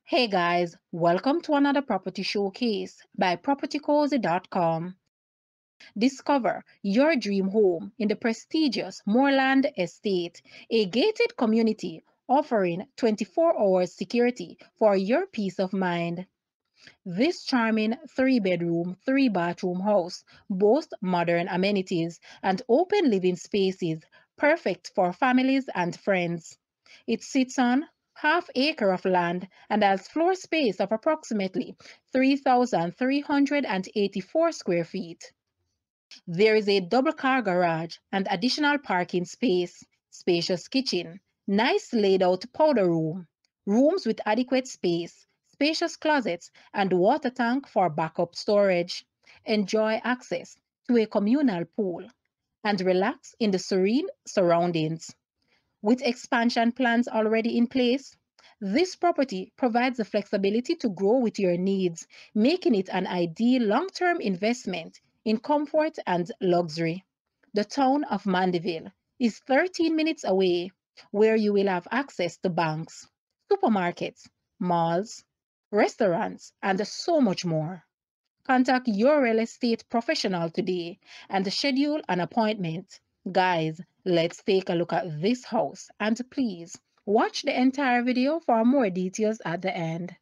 Hey guys, welcome to another property showcase by propertycozy.com. Discover your dream home in the prestigious Moorlands Estate, a gated community offering 24 hours security for your peace of mind. This charming 3-bedroom, 3-bathroom house boasts modern amenities and open living spaces perfect for families and friends. It sits on half-acre of land and has floor space of approximately 3,384 square feet. There is a double-car garage and additional parking space, spacious kitchen, nice laid-out powder room, rooms with adequate space, spacious closets, and water tank for backup storage. Enjoy access to a communal pool and relax in the serene surroundings. With expansion plans already in place, this property provides the flexibility to grow with your needs, making it an ideal long-term investment in comfort and luxury. The town of Mandeville is 13 minutes away, where you will have access to banks, supermarkets, malls, restaurants, and so much more. Contact your real estate professional today and schedule an appointment. Guys, let's take a look at this house and please watch the entire video for more details at the end.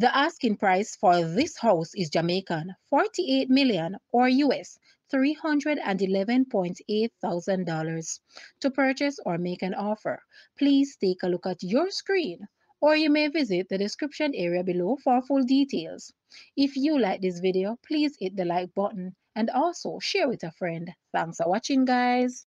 The asking price for this house is Jamaican 48 million or US $311.8 thousand. To purchase or make an offer, please take a look at your screen, or you may visit the description area below for full details. If you like this video, please hit the like button and also share with a friend. Thanks for watching, guys.